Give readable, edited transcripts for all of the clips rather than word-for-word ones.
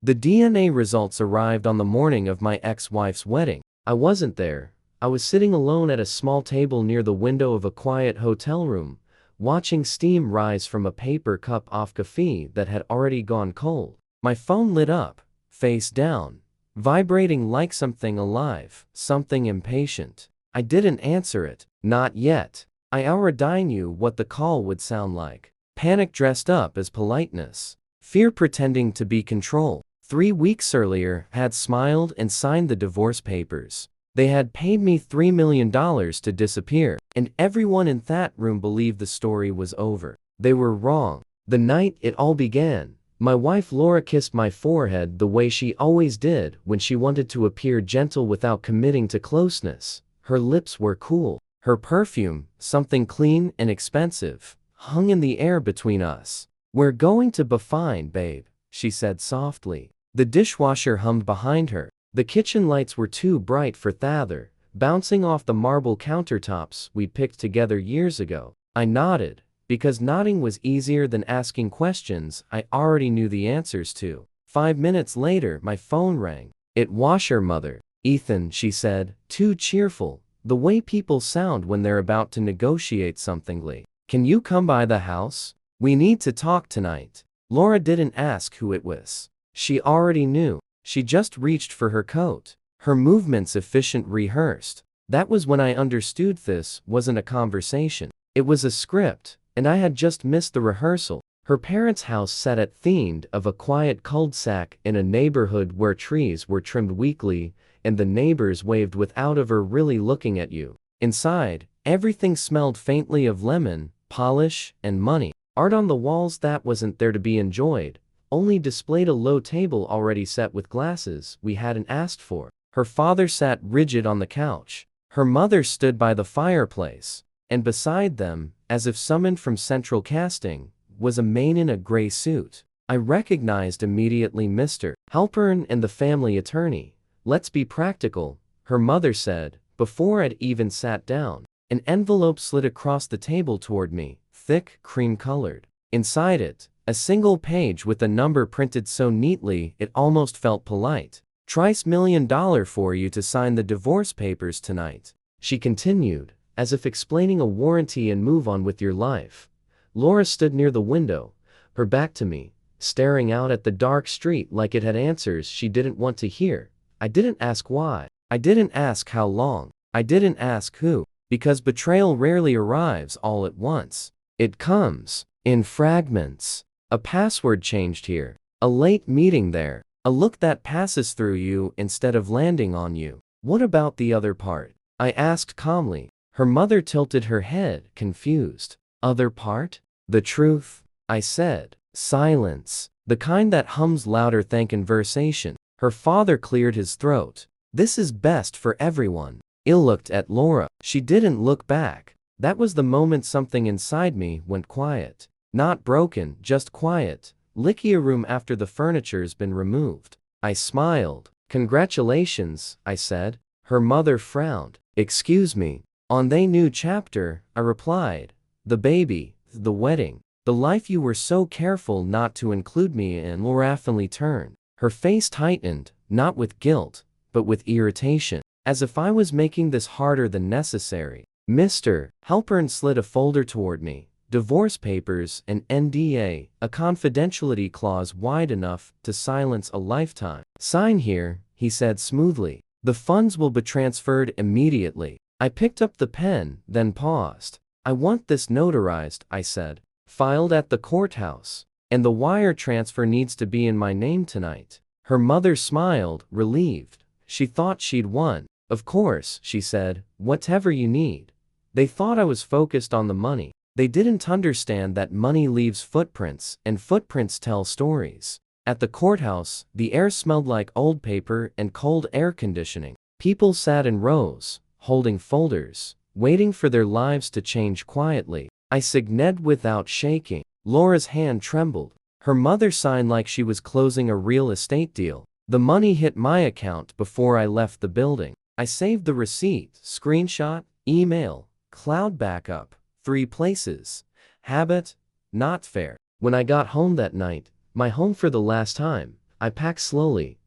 The DNA results arrived on the morning of my ex-wife's wedding. I wasn't there. I was sitting alone at a small table near the window of a quiet hotel room, watching steam rise from a paper cup of coffee that had already gone cold. My phone lit up, face down, vibrating like something alive, something impatient. I didn't answer it. Not yet. I already knew what the call would sound like. Panic dressed up as politeness. Fear pretending to be control. 3 weeks earlier, had smiled and signed the divorce papers. They had paid me $3 million to disappear, and everyone in that room believed the story was over. They were wrong. The night it all began, my wife Laura kissed my forehead the way she always did when she wanted to appear gentle without committing to closeness. Her lips were cool. Her perfume, something clean and expensive, hung in the air between us. "We're going to be fine, babe," she said softly. The dishwasher hummed behind her. The kitchen lights were too bright for thather, bouncing off the marble countertops we'd picked together years ago. I nodded, because nodding was easier than asking questions I already knew the answers to. 5 minutes later, my phone rang. "It was your mother, Ethan," she said, too cheerful, the way people sound when they're about to negotiate something. "Can you come by the house? We need to talk tonight." Laura didn't ask who it was. She already knew. She just reached for her coat. Her movements efficient, rehearsed. That was when I understood this wasn't a conversation. It was a script, and I had just missed the rehearsal. Her parents' house sat at the end of a quiet cul-de-sac in a neighborhood where trees were trimmed weekly, and the neighbors waved without ever really looking at you. Inside, everything smelled faintly of lemon, polish, and money. Art on the walls that wasn't there to be enjoyed, only displayed a low table already set with glasses we hadn't asked for. Her father sat rigid on the couch. Her mother stood by the fireplace, and beside them, as if summoned from central casting, was a man in a gray suit. I recognized immediately Mr. Halpern and the family attorney. "Let's be practical," her mother said, before I'd even sat down. An envelope slid across the table toward me, thick, cream-colored. Inside it, a single page with a number printed so neatly it almost felt polite. "Trice $1 million for you to sign the divorce papers tonight," she continued, as if explaining a warranty and move on with your life. Laura stood near the window, her back to me, staring out at the dark street like it had answers she didn't want to hear. I didn't ask why. I didn't ask how long. I didn't ask who. Because betrayal rarely arrives all at once. It comes in fragments. A password changed here. A late meeting there. A look that passes through you instead of landing on you. "What about the other part?" I asked calmly. Her mother tilted her head, confused. "Other part?" "The truth," I said. Silence. The kind that hums louder than conversation. Her father cleared his throat. "This is best for everyone." I looked at Laura. She didn't look back. That was the moment something inside me went quiet. Not broken, just quiet. Like a room after the furniture's been removed. I smiled. "Congratulations," I said. Her mother frowned. "Excuse me. On the new chapter," I replied. "The baby, the wedding, the life you were so careful not to include me in." Laura finally turned. Her face tightened, not with guilt, but with irritation, as if I was making this harder than necessary. Mr. Halpern slid a folder toward me. Divorce papers, an NDA, a confidentiality clause wide enough to silence a lifetime. "Sign here," he said smoothly. "The funds will be transferred immediately." I picked up the pen, then paused. "I want this notarized," I said. "Filed at the courthouse. And the wire transfer needs to be in my name tonight." Her mother smiled, relieved. She thought she'd won. "Of course," she said, "whatever you need." They thought I was focused on the money. They didn't understand that money leaves footprints, and footprints tell stories. At the courthouse, the air smelled like old paper and cold air conditioning. People sat in rows, holding folders, waiting for their lives to change quietly. I signed without shaking. Laura's hand trembled. Her mother signed like she was closing a real estate deal. The money hit my account before I left the building. I saved the receipt, screenshot, email, cloud backup, 3 places. Habit, not fair. When I got home that night, my home for the last time, I pack slowly.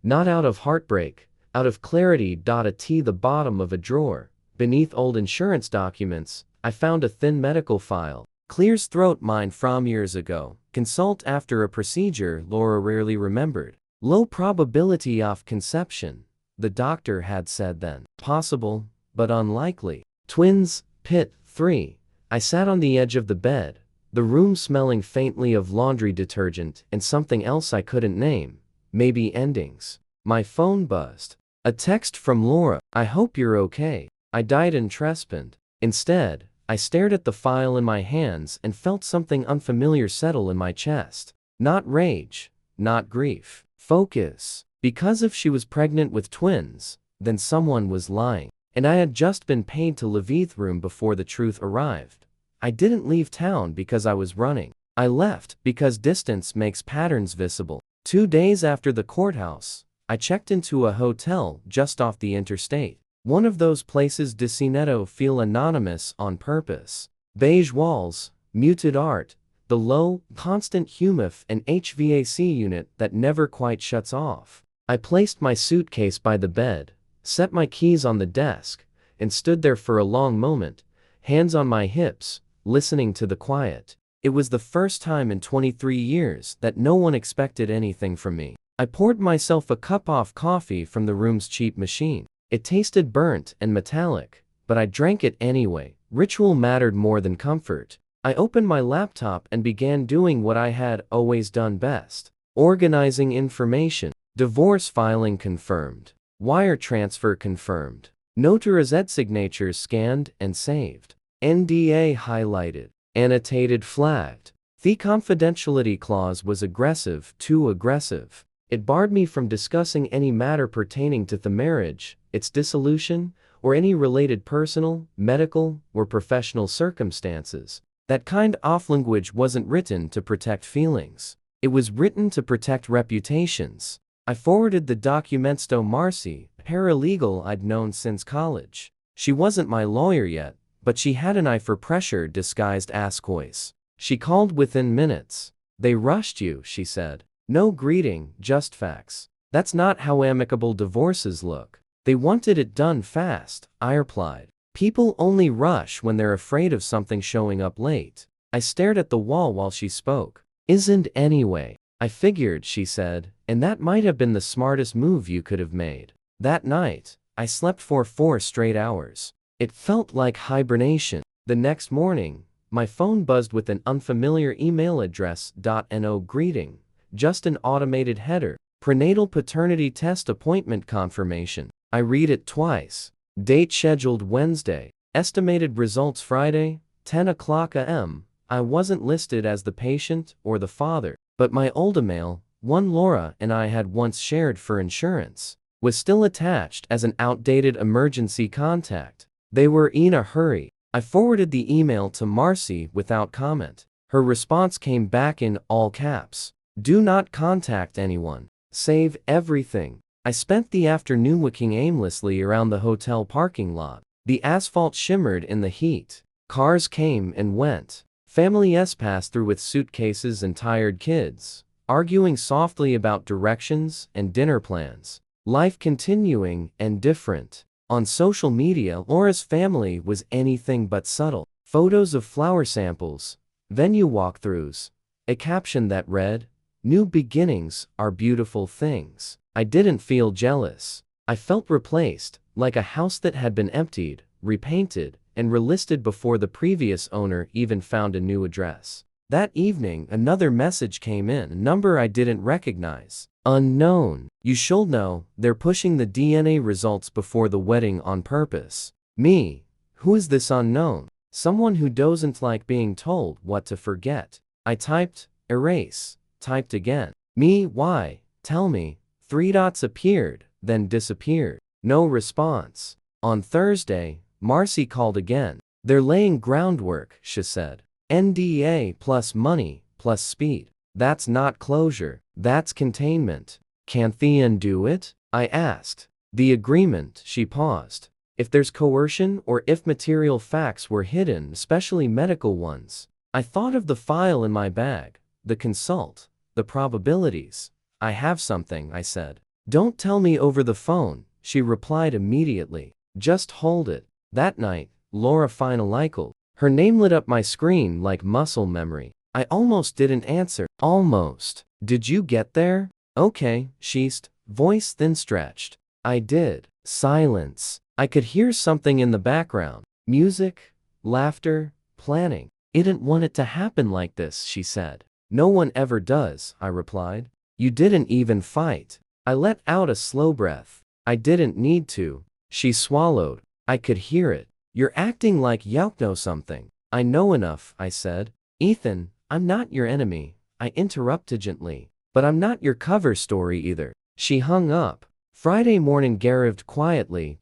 Not out of heartbreak, out of clarity. At the bottom of a drawer, beneath old insurance documents, I found a thin medical file. Clears throat, mine from years ago. Consult after a procedure, Laura rarely remembered. Low probability of conception, the doctor had said then. Possible, but unlikely. Twins, Pit, 3. I sat on the edge of the bed, the room smelling faintly of laundry detergent and something else I couldn't name. Maybe endings. My phone buzzed. A text from Laura. I hope you're okay. I died in Trespand. Instead, I stared at the file in my hands and felt something unfamiliar settle in my chest. Not rage, not grief. Focus. Because if she was pregnant with twins, then someone was lying. And I had just been paid to leave the room before the truth arrived. I didn't leave town because I was running. I left because distance makes patterns visible. 2 days after the courthouse, I checked into a hotel just off the interstate. One of those places designed feel anonymous on purpose. Beige walls, muted art, the low, constant humif and HVAC unit that never quite shuts off. I placed my suitcase by the bed, set my keys on the desk, and stood there for a long moment, hands on my hips, listening to the quiet. It was the first time in 23 years that no one expected anything from me. I poured myself a cup of coffee from the room's cheap machine. It tasted burnt and metallic, but I drank it anyway. Ritual mattered more than comfort. I opened my laptop and began doing what I had always done best. Organizing information. Divorce filing confirmed. Wire transfer confirmed. Notarized signatures scanned and saved. NDA highlighted. Annotated flagged. The confidentiality clause was aggressive, too aggressive. It barred me from discussing any matter pertaining to the marriage, its dissolution, or any related personal, medical, or professional circumstances. That kind of language wasn't written to protect feelings. It was written to protect reputations. I forwarded the documents to Marcy, a paralegal I'd known since college. She wasn't my lawyer yet, but she had an eye for pressure disguised as coys. She called within minutes. "They rushed you," she said. "No greeting, just facts. That's not how amicable divorces look." "They wanted it done fast," I replied. "People only rush when they're afraid of something showing up late." I stared at the wall while she spoke. "Isn't anyway." "I figured," she said, "and that might have been the smartest move you could have made." That night, I slept for 4 straight hours. It felt like hibernation. The next morning, my phone buzzed with an unfamiliar email address. No greeting, just an automated header. Prenatal paternity test appointment confirmation. I read it twice. Date scheduled Wednesday. Estimated results Friday, 10 o'clock a.m. I wasn't listed as the patient or the father, but my old email, one Laura and I had once shared for insurance, was still attached as an outdated emergency contact. They were in a hurry. I forwarded the email to Marcy without comment. Her response came back in all caps. "Do not contact anyone. Save everything." I spent the afternoon walking aimlessly around the hotel parking lot. The asphalt shimmered in the heat. Cars came and went. Families passed through with suitcases and tired kids, arguing softly about directions and dinner plans. Life continuing and different. On social media, Laura's family was anything but subtle. Photos of flower samples, venue walkthroughs, a caption that read, "New beginnings are beautiful things." I didn't feel jealous. I felt replaced, like a house that had been emptied, repainted, and relisted before the previous owner even found a new address. That evening, another message came in, a number I didn't recognize. Unknown. "You should know, they're pushing the DNA results before the wedding on purpose." Me. Who is this unknown? Someone who doesn't like being told what to forget. I typed, erase, typed again. Me, why? Tell me. 3 dots appeared, then disappeared. No response. On Thursday, Marcy called again. "They're laying groundwork," she said. "NDA plus money plus speed. That's not closure, that's containment." "Can't they undo it?" I asked. "The agreement," she paused. "If there's coercion or if material facts were hidden, especially medical ones." I thought of the file in my bag, the consult, the probabilities. I have something, I said. Don't tell me over the phone, she replied immediately. Just hold it. That night, Laura finally. Her name lit up my screen like muscle memory. I almost didn't answer. Almost. Did you get there? Okay, she's voice thin stretched. I did. Silence. I could hear something in the background. Music, laughter, planning. I didn't want it to happen like this, she said. No one ever does, I replied. You didn't even fight. I let out a slow breath. I didn't need to. She swallowed. I could hear it. You're acting like you know something. I know enough, I said. Ethan, I'm not your enemy, I interrupted gently. But I'm not your cover story either. She hung up. Friday morning arrived quietly.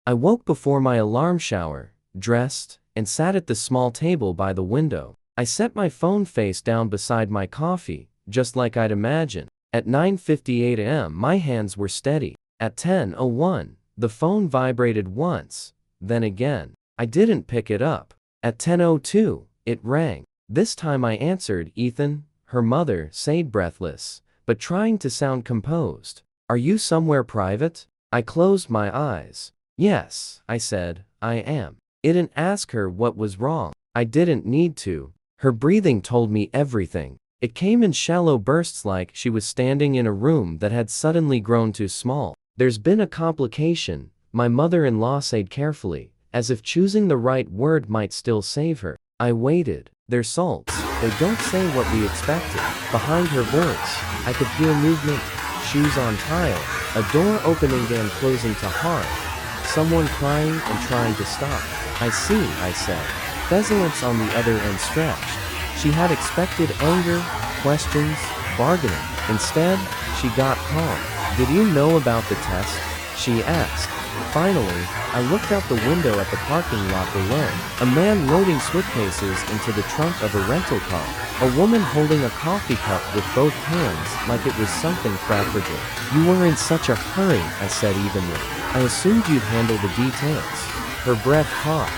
I woke before my alarm shower, dressed, and sat at the small table by the window. I set my phone face down beside my coffee, just like I'd imagined. At 9:58 a.m. my hands were steady. At 10:01, the phone vibrated once, then again. I didn't pick it up. At 10:02, it rang. This time I answered. Ethan, her mother said, breathless, but trying to sound composed. Are you somewhere private? I closed my eyes. Yes, I said, I am. I didn't ask her what was wrong. I didn't need to. Her breathing told me everything. It came in shallow bursts like she was standing in a room that had suddenly grown too small. There's been a complication, my mother-in-law said carefully, as if choosing the right word might still save her. I waited. They're salts. They don't say what we expected. Behind her voice, I could feel movement, shoes on tile, a door opening and closing to hard, someone crying and trying to stop. I see, I said. Fesolence on the other end stretched. She had expected anger, questions, bargaining. Instead, she got calm. Did you know about the test? She asked. Finally, I looked out the window at the parking lot below. A man loading suitcases into the trunk of a rental car. A woman holding a coffee cup with both hands like it was something fragile. You were in such a hurry, I said evenly. I assumed you'd handle the details. Her breath caught.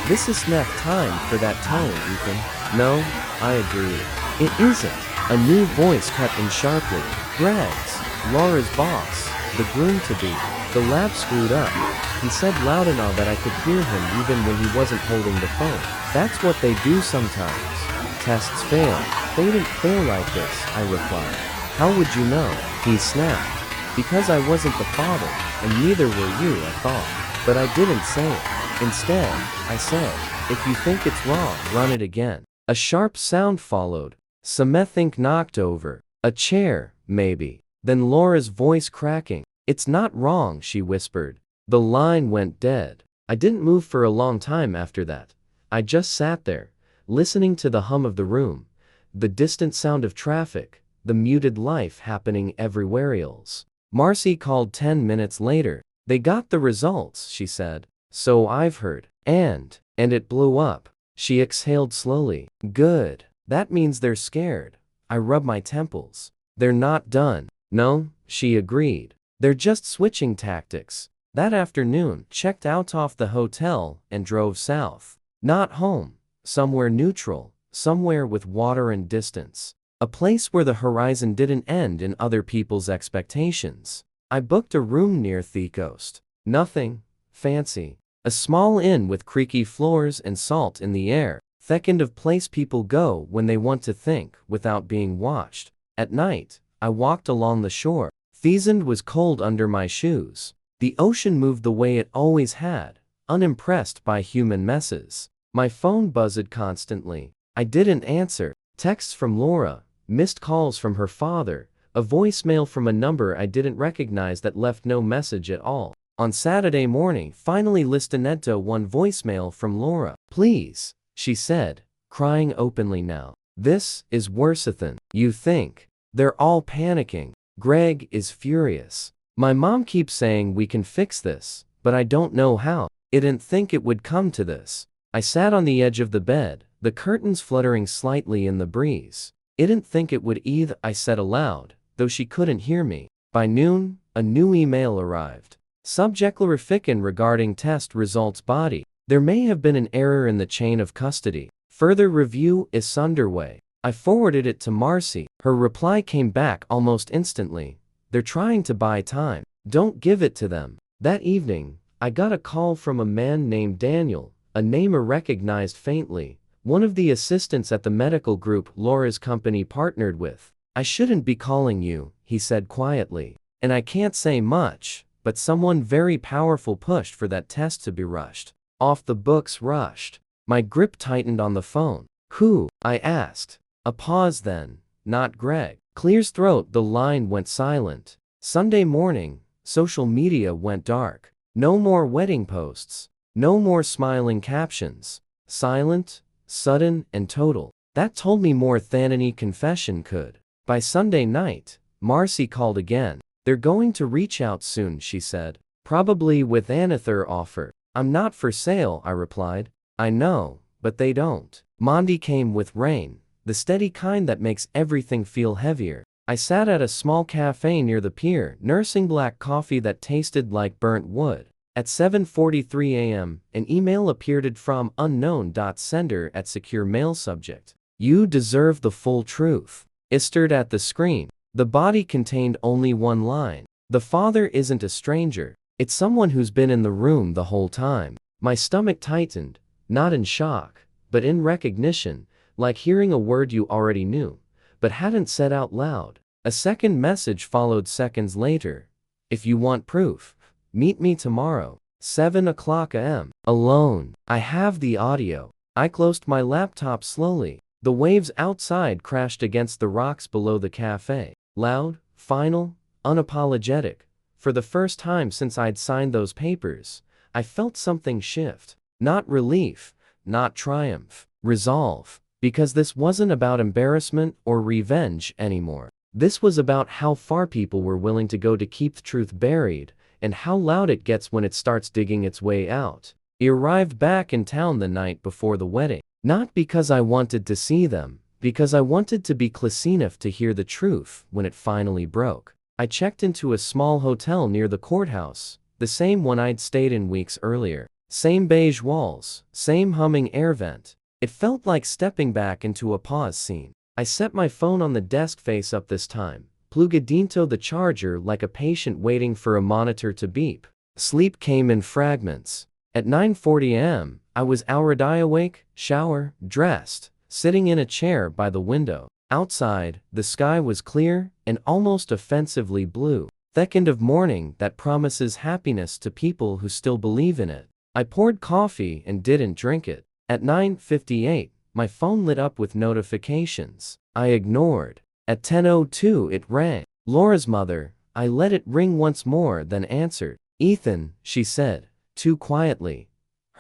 This is not time for that tone, Ethan. No, I agreed. It isn't. A new voice cut in sharply. Greg's, Laura's boss, the groom-to-be. The lab screwed up. He said loud enough that I could hear him even when he wasn't holding the phone. That's what they do sometimes. Tests fail. They didn't fail like this, I replied. How would you know? He snapped. Because I wasn't the father, and neither were you, I thought. But I didn't say it. Instead, I said, if you think it's wrong, run it again. A sharp sound followed. Something knocked over. A chair, maybe. Then Laura's voice cracking. It's not wrong, she whispered. The line went dead. I didn't move for a long time after that. I just sat there, listening to the hum of the room, the distant sound of traffic, the muted life happening everywhere else. Marcy called 10 minutes later. They got the results, she said. So I've heard. And it blew up. She exhaled slowly. Good. That means they're scared. I rubbed my temples. They're not done. No, she agreed. They're just switching tactics. That afternoon, checked out of the hotel and drove south. Not home. Somewhere neutral. Somewhere with water and distance. A place where the horizon didn't end in other people's expectations. I booked a room near the coast. Nothing fancy. A small inn with creaky floors and salt in the air. The kind of place people go when they want to think without being watched. At night, I walked along the shore. The sand was cold under my shoes. The ocean moved the way it always had, unimpressed by human messes. My phone buzzed constantly. I didn't answer. Texts from Laura, missed calls from her father, a voicemail from a number I didn't recognize that left no message at all. On Saturday morning, finally listened to one voicemail from Laura. Please, she said, crying openly now. This is worse than you think. They're all panicking. Greg is furious. My mom keeps saying we can fix this, but I don't know how. I didn't think it would come to this. I sat on the edge of the bed, the curtains fluttering slightly in the breeze. I didn't think it would either, I said aloud, though she couldn't hear me. By noon, a new email arrived. Subject clarification regarding test results body. There may have been an error in the chain of custody. Further review is underway. I forwarded it to Marcy. Her reply came back almost instantly. They're trying to buy time. Don't give it to them. That evening, I got a call from a man named Daniel, a name I recognized faintly, one of the assistants at the medical group Laura's company partnered with. I shouldn't be calling you, he said quietly. And I can't say much, but someone very powerful pushed for that test to be rushed. Off the books rushed. My grip tightened on the phone. Who? I asked. A pause then. Not Greg. Clear's throat. The line went silent. Sunday morning, social media went dark. No more wedding posts. No more smiling captions. Silent, sudden, and total. That told me more than any confession could. By Sunday night, Marcy called again. They're going to reach out soon, she said. Probably with another offer. I'm not for sale, I replied. I know, but they don't. Monday came with rain, the steady kind that makes everything feel heavier. I sat at a small cafe near the pier, nursing black coffee that tasted like burnt wood. At 7:43 a.m., an email appeared from unknown.sender at secure mail subject. You deserve the full truth. I stared at the screen. The body contained only one line. The father isn't a stranger. It's someone who's been in the room the whole time. My stomach tightened, not in shock, but in recognition, like hearing a word you already knew, but hadn't said out loud. A second message followed seconds later. If you want proof, meet me tomorrow, 7 o'clock a.m. Alone. I have the audio. I closed my laptop slowly. The waves outside crashed against the rocks below the cafe. Loud, final, unapologetic. For the first time since I'd signed those papers, I felt something shift. Not relief, not triumph. Resolve. Because this wasn't about embarrassment or revenge anymore. This was about how far people were willing to go to keep the truth buried, and how loud it gets when it starts digging its way out. I arrived back in town the night before the wedding. Not because I wanted to see them, because I wanted to be close enough to hear the truth when it finally broke. I checked into a small hotel near the courthouse, the same one I'd stayed in weeks earlier. Same beige walls, same humming air vent. It felt like stepping back into a pause scene. I set my phone on the desk face up this time, plugged into the charger like a patient waiting for a monitor to beep. Sleep came in fragments. At 9:40 a.m., I was already awake, shower, dressed, sitting in a chair by the window. Outside, the sky was clear and almost offensively blue. That kind of morning that promises happiness to people who still believe in it. I poured coffee and didn't drink it. At 9:58, my phone lit up with notifications. I ignored. At 10:02 it rang. Laura's mother. I let it ring once more, then answered. Ethan, she said, too quietly.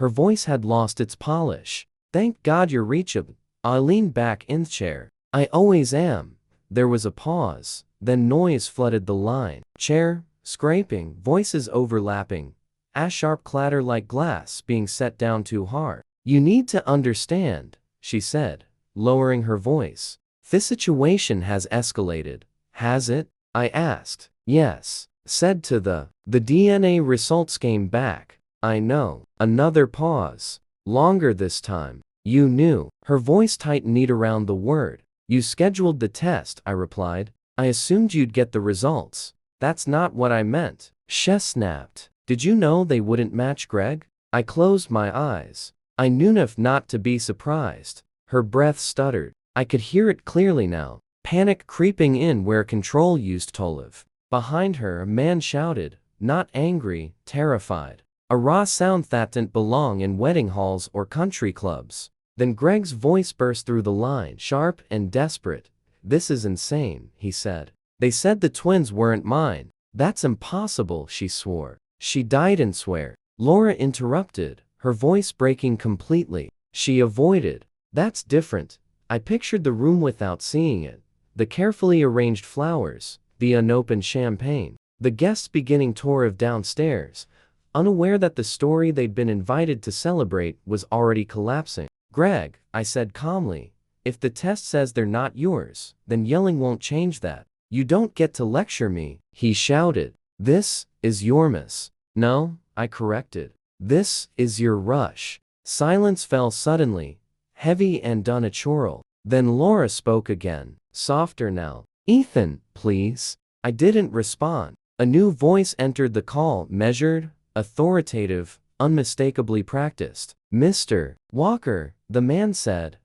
Her voice had lost its polish. Thank God you're reachable. I leaned back in the chair. I always am. There was a pause, then noise flooded the line. Chair, scraping, voices overlapping. A sharp clatter like glass being set down too hard. You need to understand, she said, lowering her voice. This situation has escalated, has it? I asked. Yes, said to the DNA results came back. I know. Another pause. Longer this time. You knew. Her voice tightened around the word. You scheduled the test, I replied. I assumed you'd get the results. That's not what I meant. She snapped. Did you know they wouldn't match Greg? I closed my eyes. I knew enough not to be surprised. Her breath stuttered. I could hear it clearly now. Panic creeping in where control used to live. Behind her, a man shouted, not angry, terrified. A raw sound that didn't belong in wedding halls or country clubs. Then Greg's voice burst through the line, sharp and desperate. This is insane, he said. They said the twins weren't mine. That's impossible, she swore. She didn't swear. Laura interrupted, her voice breaking completely. She avoided. That's different. I pictured the room without seeing it. The carefully arranged flowers, the unopened champagne, the guests beginning tour of downstairs, unaware that the story they'd been invited to celebrate was already collapsing. Greg, I said calmly, if the test says they're not yours, then yelling won't change that. You don't get to lecture me, he shouted. This is your miss. No, I corrected. This is your rush. Silence fell suddenly, heavy and unnatural. Then Laura spoke again, softer now. "Ethan, please." I didn't respond. A new voice entered the call, measured, authoritative, unmistakably practiced. "Mr. Walker," the man said.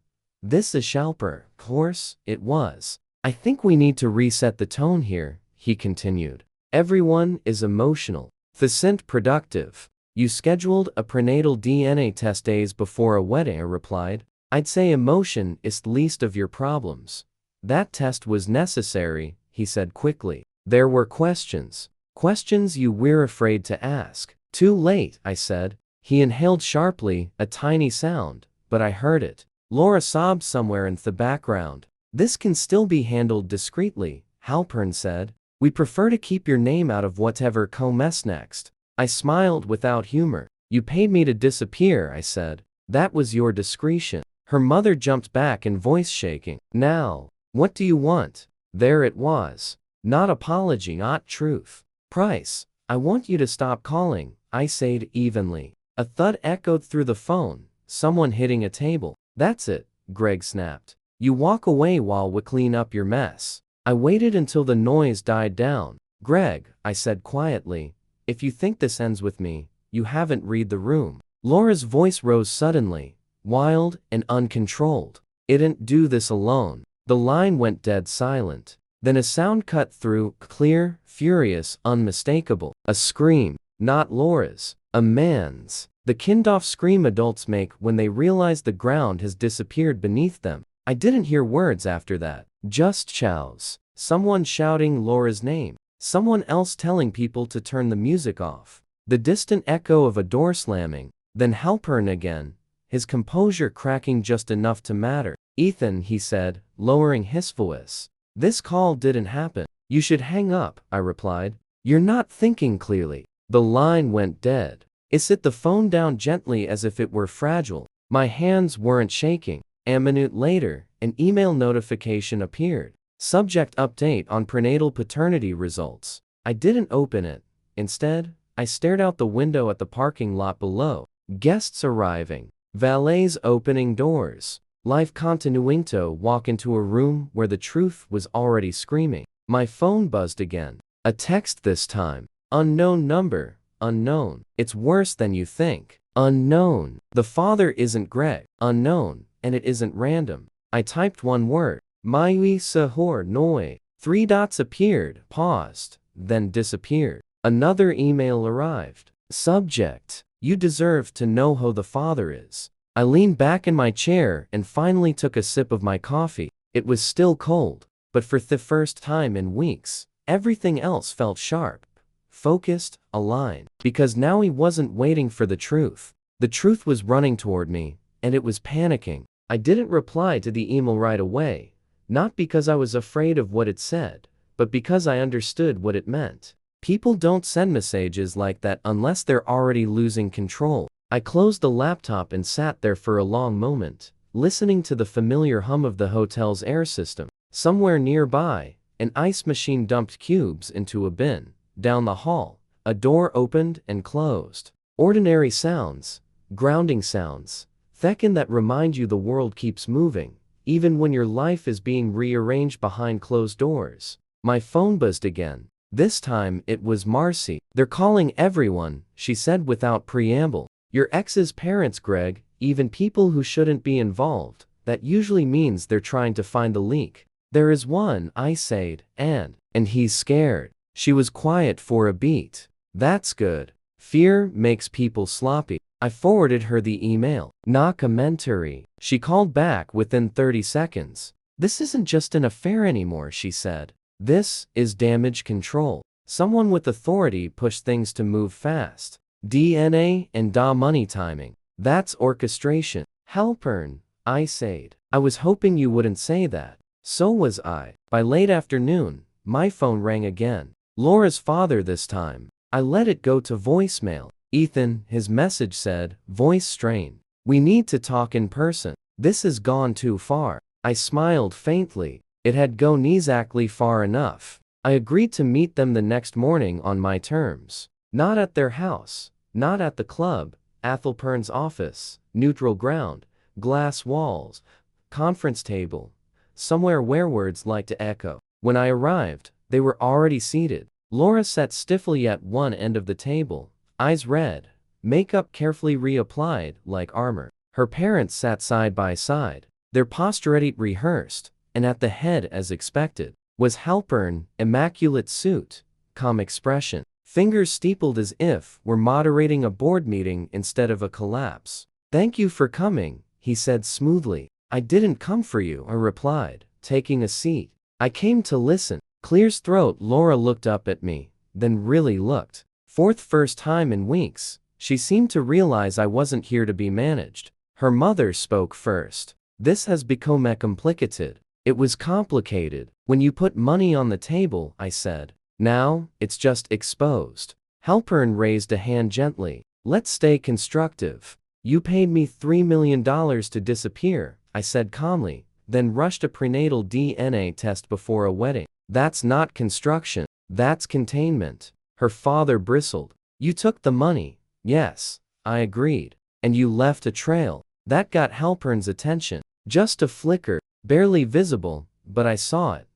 "This is Shalper." Of course, it was. "I think we need to reset the tone here," he continued. "Everyone is emotional. Isn't productive. You scheduled a prenatal DNA test days before a wedding," I replied. "I'd say emotion is the least of your problems." "That test was necessary," he said quickly. "There were questions. Questions you were afraid to ask." "Too late," I said. He inhaled sharply, a tiny sound, but I heard it. Laura sobbed somewhere in the background. "This can still be handled discreetly," Halpern said. "We prefer to keep your name out of whatever comes next." I smiled without humor. "You paid me to disappear," I said. "That was your discretion." Her mother jumped back in voice shaking. "Now, what do you want?" There it was. Not apology, not truth. "Price. I want you to stop calling," I said evenly. A thud echoed through the phone, someone hitting a table. "That's it," Greg snapped. "You walk away while we clean up your mess." I waited until the noise died down. "Greg," I said quietly, "if you think this ends with me, you haven't read the room." Laura's voice rose suddenly, wild and uncontrolled. "I didn't do this alone." The line went dead silent. Then a sound cut through, clear, furious, unmistakable. A scream. Not Laura's. A man's. The kind-of scream adults make when they realize the ground has disappeared beneath them. I didn't hear words after that. Just chows. Someone shouting Laura's name. Someone else telling people to turn the music off. The distant echo of a door slamming. Then Halpern again, his composure cracking just enough to matter. "Ethan," he said, lowering his voice. "This call didn't happen. You should hang up," I replied. "You're not thinking clearly." The line went dead. I set the phone down gently as if it were fragile. My hands weren't shaking. A minute later, an email notification appeared. Subject: update on prenatal paternity results. I didn't open it. Instead, I stared out the window at the parking lot below. Guests arriving. Valets opening doors. Life continuing to walk into a room where the truth was already screaming. My phone buzzed again. A text this time. "Unknown number. Unknown. It's worse than you think. Unknown. The father isn't Greg. Unknown. And it isn't random." I typed one word. "Maui sahor noi." 3 dots appeared, paused, then disappeared. Another email arrived. Subject: "You deserve to know who the father is." I leaned back in my chair and finally took a sip of my coffee. It was still cold, but for the first time in weeks, everything else felt sharp, focused, aligned. Because now he wasn't waiting for the truth. The truth was running toward me, and it was panicking. I didn't reply to the email right away, not because I was afraid of what it said, but because I understood what it meant. People don't send messages like that unless they're already losing control. I closed the laptop and sat there for a long moment, listening to the familiar hum of the hotel's air system. Somewhere nearby, an ice machine dumped cubes into a bin. Down the hall, a door opened and closed. Ordinary sounds, grounding sounds, Thekin that remind you the world keeps moving, even when your life is being rearranged behind closed doors. My phone buzzed again. This time it was Marcy. "They're calling everyone," she said without preamble. "Your ex's parents, Greg, even people who shouldn't be involved. That usually means they're trying to find the leak." "There is one," I said, and he's scared." She was quiet for a beat. "That's good. Fear makes people sloppy." I forwarded her the email. "Not commentary." She called back within 30 seconds. "This isn't just an affair anymore," she said. "This is damage control. Someone with authority pushed things to move fast. DNA and money timing. That's orchestration." "Halpern," I said. "I was hoping you wouldn't say that." So was I. By late afternoon, my phone rang again. Laura's father this time. I let it go to voicemail. "Ethan," his message said, voice strained. "We need to talk in person. This has gone too far." I smiled faintly. It had gone exactly far enough. I agreed to meet them the next morning on my terms. Not at their house, not at the club, Athelpern's office, neutral ground, glass walls, conference table, somewhere where words like to echo. When I arrived, they were already seated. Laura sat stiffly at one end of the table, eyes red, makeup carefully reapplied like armor. Her parents sat side by side, their posturette rehearsed, and at the head as expected was Halpern, immaculate suit, calm expression, fingers steepled as if were moderating a board meeting instead of a collapse. "Thank you for coming," he said smoothly. "I didn't come for you," I replied, taking a seat. "I came to listen." Clear's throat. Laura looked up at me, then really looked. First time in weeks, she seemed to realize I wasn't here to be managed. Her mother spoke first. "This has become complicated." "It was complicated when you put money on the table," I said. "Now, it's just exposed." Halpern raised a hand gently. "Let's stay constructive. You paid me $3 million to disappear," I said calmly, then rushed a prenatal DNA test before a wedding. "That's not construction, that's containment." Her father bristled. "You took the money." "Yes," I agreed. "And you left a trail." That got Halpern's attention. Just a flicker, barely visible, but I saw it.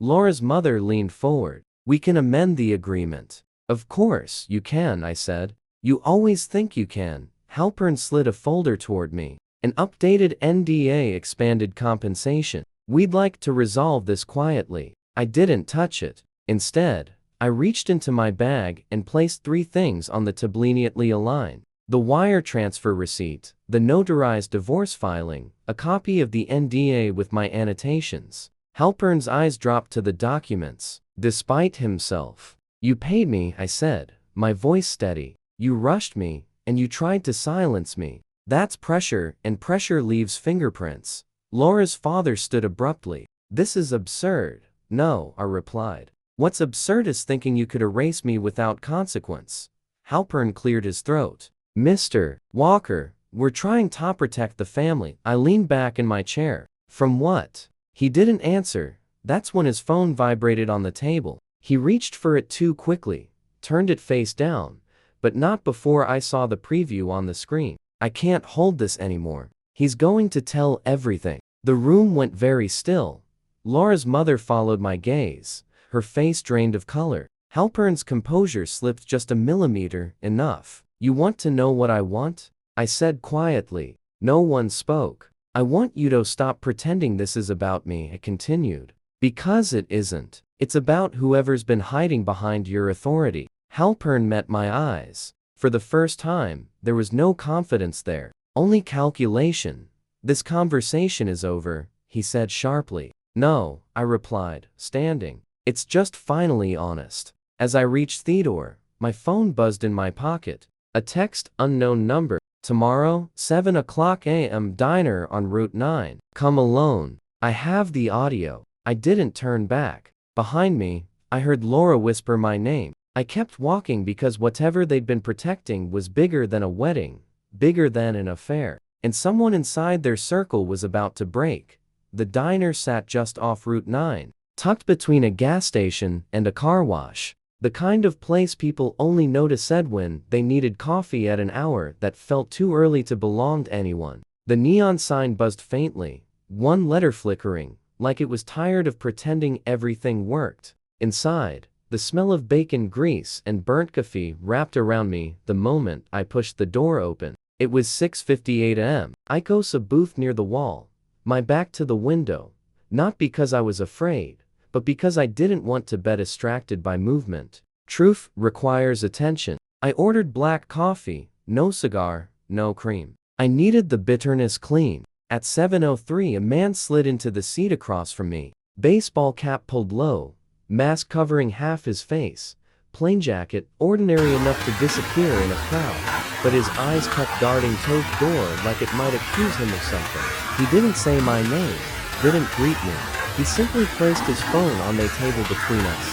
Laura's mother leaned forward. "We can amend the agreement." "Of course you can," I said. "You always think you can." Halpern slid a folder toward me. "An updated NDA, expanded compensation. We'd like to resolve this quietly." I didn't touch it. Instead, I reached into my bag and placed 3 things on the table neatly aligned. The wire transfer receipt, the notarized divorce filing, a copy of the NDA with my annotations. Halpern's eyes dropped to the documents. Despite himself. "You paid me," I said, my voice steady. "You rushed me, and you tried to silence me. That's pressure, and pressure leaves fingerprints." Laura's father stood abruptly. "This is absurd." "No," I replied. "What's absurd is thinking you could erase me without consequence." Halpern cleared his throat. "Mr. Walker, we're trying to protect the family." I leaned back in my chair. "From what?" He didn't answer. That's when his phone vibrated on the table. He reached for it too quickly, turned it face down, but not before I saw the preview on the screen. "I can't hold this anymore. He's going to tell everything." The room went very still. Laura's mother followed my gaze, her face drained of color. Halpern's composure slipped just a millimeter. "Enough. You want to know what I want?" I said quietly. No one spoke. "I want you to stop pretending this is about me," I continued. "Because it isn't. It's about whoever's been hiding behind your authority." Halpern met my eyes. For the first time, there was no confidence there, only calculation. "This conversation is over," he said sharply. "No," I replied, standing. "It's just finally honest." As I reached the door, my phone buzzed in my pocket. A text, unknown number. "Tomorrow, 7 o'clock a.m. diner on Route 9. Come alone." I have the audio. I didn't turn back. Behind me, I heard Laura whisper my name. I kept walking because whatever they'd been protecting was bigger than a wedding, bigger than an affair, and someone inside their circle was about to break. The diner sat just off Route 9, tucked between a gas station and a car wash. The kind of place people only notice when they needed coffee at an hour that felt too early to belong to anyone. The neon sign buzzed faintly, one letter flickering, like it was tired of pretending everything worked. Inside, the smell of bacon grease and burnt coffee wrapped around me the moment I pushed the door open. It was 6:58 a.m. I chose a booth near the wall, my back to the window, not because I was afraid, but because I didn't want to be distracted by movement. Truth requires attention. I ordered black coffee, no cigar, no cream. I needed the bitterness clean. At 7:03 a man slid into the seat across from me, baseball cap pulled low, mask covering half his face, plain jacket, ordinary enough to disappear in a crowd, but his eyes kept darting toward the door like it might accuse him of something. He didn't say my name, didn't greet me. He simply placed his phone on the table between us,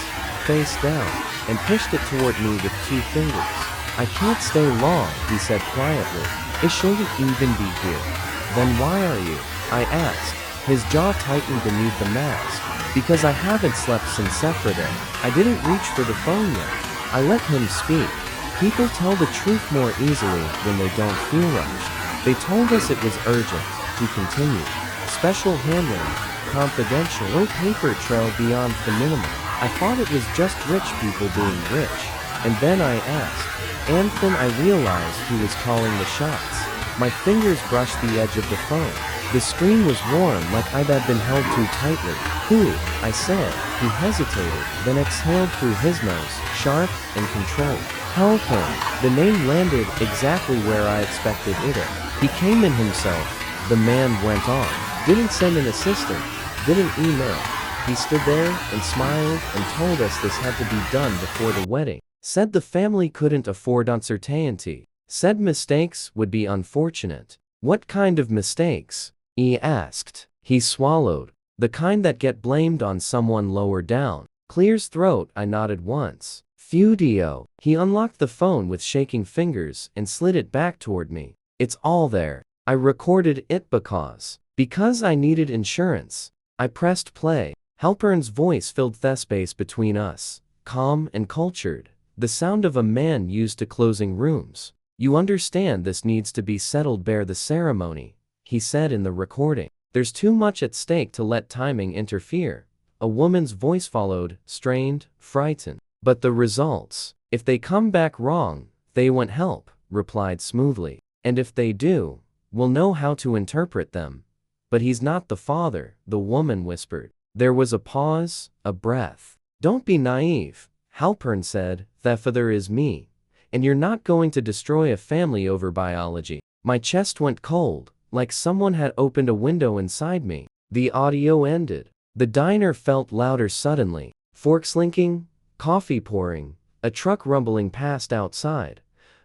face down, and pushed it toward me with 2 fingers. "I can't stay long," he said quietly. "It shouldn't even be here." "Then why are you?" I asked. His jaw tightened beneath the mask. "Because I haven't slept since Saturday." I didn't reach for the phone yet. I let him speak. "People tell the truth more easily when they don't feel rushed. They told us it was urgent," he continued. Special handling, confidential, no paper trail beyond the minimum. I thought it was just rich people being rich. And then I asked. And then I realized he was calling the shots. My fingers brushed the edge of the phone. The screen was warm like I'd been held too tightly. Who? I said. He hesitated, then exhaled through his nose, sharp and controlled. Halpern. The name landed exactly where I expected it. He came in himself. The man went on. Didn't send an assistant. Didn't email. He stood there and smiled and told us this had to be done before the wedding. Said the family couldn't afford uncertainty. Said mistakes would be unfortunate. What kind of mistakes? He asked. He swallowed. The kind that get blamed on someone lower down. Clear's throat. I nodded once. Fudio. He unlocked the phone with shaking fingers and slid it back toward me. It's all there. I recorded it because I needed insurance. I pressed play. Halpern's voice filled the space between us, calm and cultured, the sound of a man used to closing rooms. You understand this needs to be settled bare the ceremony, he said in the recording. There's too much at stake to let timing interfere. A woman's voice followed, strained, frightened. But the results, if they come back wrong, they won't help, replied smoothly. And if they do, we'll know how to interpret them. But he's not the father, the woman whispered. There was a pause, a breath. Don't be naive, Halpern said, the father is me. And you're not going to destroy a family over biology. My chest went cold, like someone had opened a window inside me. The audio ended. The diner felt louder suddenly. Forks slinking, coffee pouring, a truck rumbling past outside.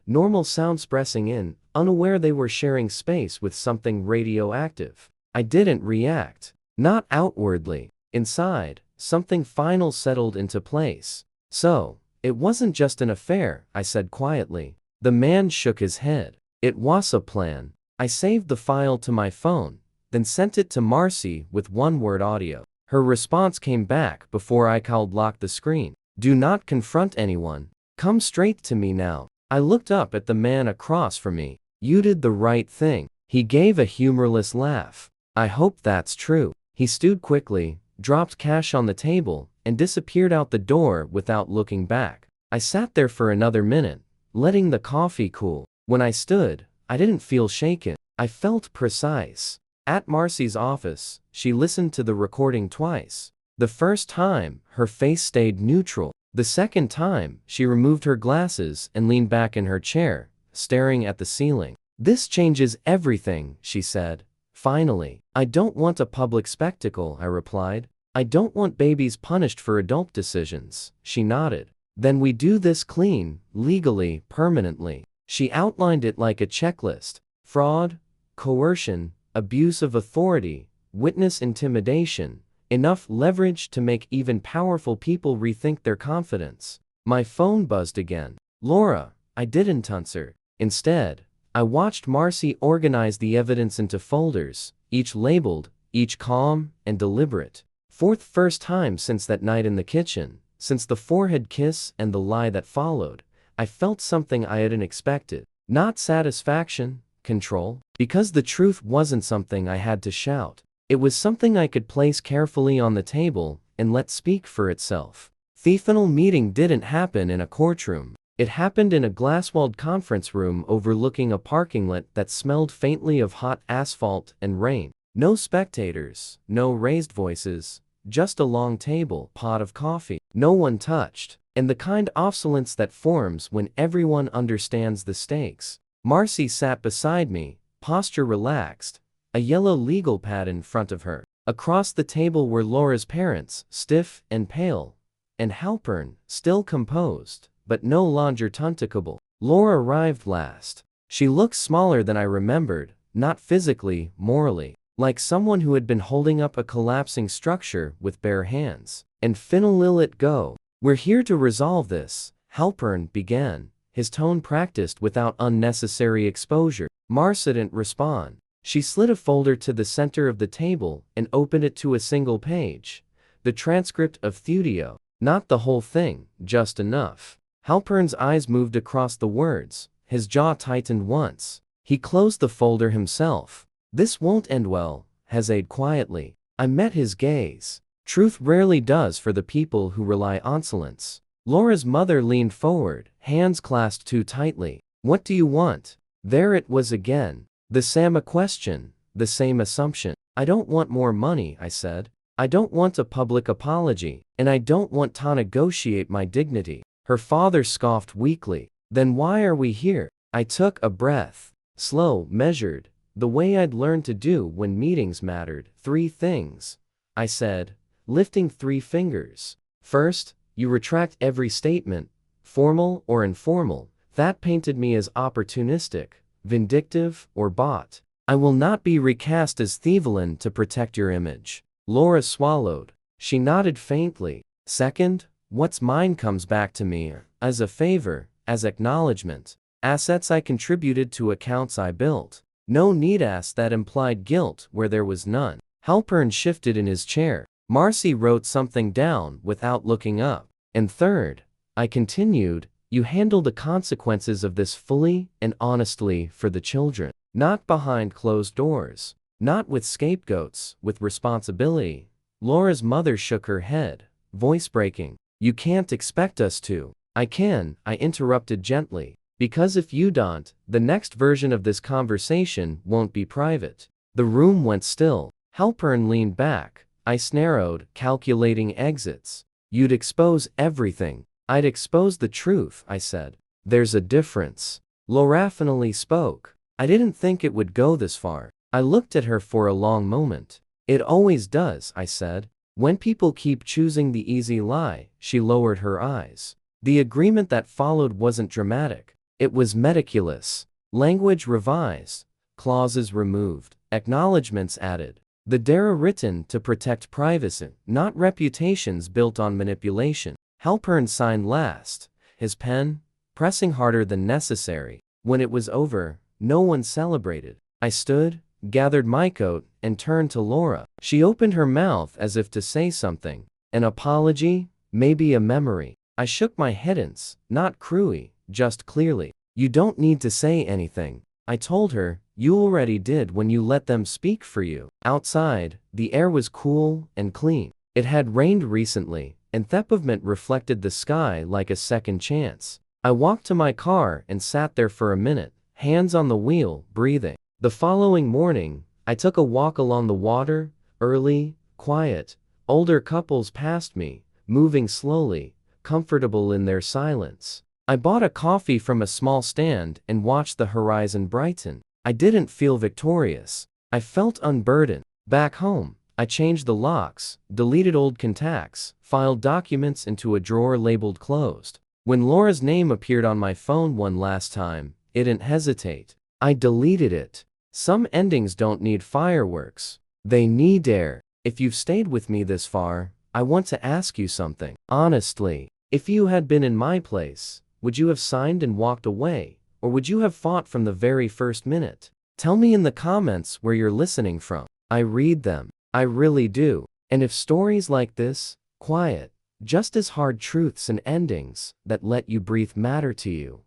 Normal sounds pressing in, unaware they were sharing space with something radioactive. I didn't react. Not outwardly. Inside, something final settled into place. So, it wasn't just an affair, I said quietly. The man shook his head. It was a plan. I saved the file to my phone, then sent it to Marcy with one-word audio. Her response came back before I could lock the screen. Do not confront anyone. Come straight to me now. I looked up at the man across from me. You did the right thing. He gave a humorless laugh. I hope that's true. He stood quickly, dropped cash on the table, and disappeared out the door without looking back. I sat there for another minute, letting the coffee cool. When I stood, I didn't feel shaken. I felt precise. At Marcy's office, she listened to the recording twice. The first time, her face stayed neutral. The second time, she removed her glasses and leaned back in her chair, staring at the ceiling. This changes everything, she said. Finally. I don't want a public spectacle, I replied. I don't want babies punished for adult decisions. She nodded. Then we do this clean, legally, permanently. She outlined it like a checklist. Fraud, coercion, abuse of authority, witness intimidation, enough leverage to make even powerful people rethink their confidence. My phone buzzed again. Laura, I didn't answer. Instead, I watched Marcy organize the evidence into folders, each labeled, each calm and deliberate. First time since that night in the kitchen, since the forehead kiss and the lie that followed, I felt something I hadn't expected. Not satisfaction, control, because the truth wasn't something I had to shout. It was something I could place carefully on the table and let speak for itself. The final meeting didn't happen in a courtroom. It happened in a glass-walled conference room overlooking a parking lot that smelled faintly of hot asphalt and rain. No spectators, no raised voices, just a long table, pot of coffee. No one touched, and the kind of silence that forms when everyone understands the stakes. Marcy sat beside me, posture relaxed, a yellow legal pad in front of her. Across the table were Laura's parents, stiff and pale, and Halpern, still composed, but no longer tentacable. Laura arrived last. She looked smaller than I remembered, not physically, morally, like someone who had been holding up a collapsing structure with bare hands. And finally let it go. We're here to resolve this, Halpern began, his tone practiced without unnecessary exposure. Marcy didn't respond. She slid a folder to the center of the table and opened it to a single page. The transcript of Thudio. Not the whole thing, just enough. Halpern's eyes moved across the words, his jaw tightened once. He closed the folder himself. This won't end well, hesitated quietly. I met his gaze. Truth rarely does for the people who rely on silence. Laura's mother leaned forward, hands clasped too tightly. What do you want? There it was again. The same question, the same assumption. I don't want more money, I said. I don't want a public apology, and I don't want to negotiate my dignity. Her father scoffed weakly. Then why are we here? I took a breath. Slow, measured, the way I'd learned to do when meetings mattered. 3 things, I said, lifting 3 fingers. First, you retract every statement, formal or informal, that painted me as opportunistic, vindictive, or bought. I will not be recast as Thievelin to protect your image. Laura swallowed. She nodded faintly. Second, what's mine comes back to me, as a favor, as acknowledgement. Assets I contributed to accounts I built. No need ask that implied guilt where there was none. Halpern shifted in his chair. Marcy wrote something down without looking up. And third, I continued, you handle the consequences of this fully and honestly for the children. Not behind closed doors. Not with scapegoats, with responsibility. Laura's mother shook her head, voice breaking. You can't expect us to. I can, I interrupted gently. Because if you don't, the next version of this conversation won't be private. The room went still. Halpern leaned back. Eyes narrowed, calculating exits. You'd expose everything. I'd expose the truth, I said. There's a difference. Laura finally spoke. I didn't think it would go this far. I looked at her for a long moment. It always does, I said. When people keep choosing the easy lie. She lowered her eyes. The agreement that followed wasn't dramatic. It was meticulous. Language revised. Clauses removed. Acknowledgements added. The dare written to protect privacy, not reputations built on manipulation. Halpern signed last, his pen pressing harder than necessary. When it was over, no one celebrated. I stood, gathered my coat, and turned to Laura. She opened her mouth as if to say something. An apology, maybe a memory. I shook my head, not cruelly, just clearly. You don't need to say anything. I told her, you already did when you let them speak for you. Outside, the air was cool and clean. It had rained recently, and the pavement reflected the sky like a second chance. I walked to my car and sat there for a minute, hands on the wheel, breathing. The following morning, I took a walk along the water, early, quiet. Older couples passed me, moving slowly, comfortable in their silence. I bought a coffee from a small stand and watched the horizon brighten. I didn't feel victorious. I felt unburdened. Back home, I changed the locks, deleted old contacts, filed documents into a drawer labeled closed. When Laura's name appeared on my phone one last time, I didn't hesitate. I deleted it. Some endings don't need fireworks. They need air. If you've stayed with me this far, I want to ask you something. Honestly, if you had been in my place, would you have signed and walked away, or would you have fought from the very first minute? Tell me in the comments where you're listening from. I read them. I really do. And if stories like this, quiet, just as hard truths and endings that let you breathe matter to you,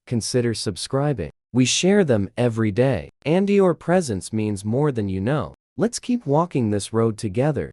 consider subscribing. We share them every day. And your presence means more than you know. Let's keep walking this road together.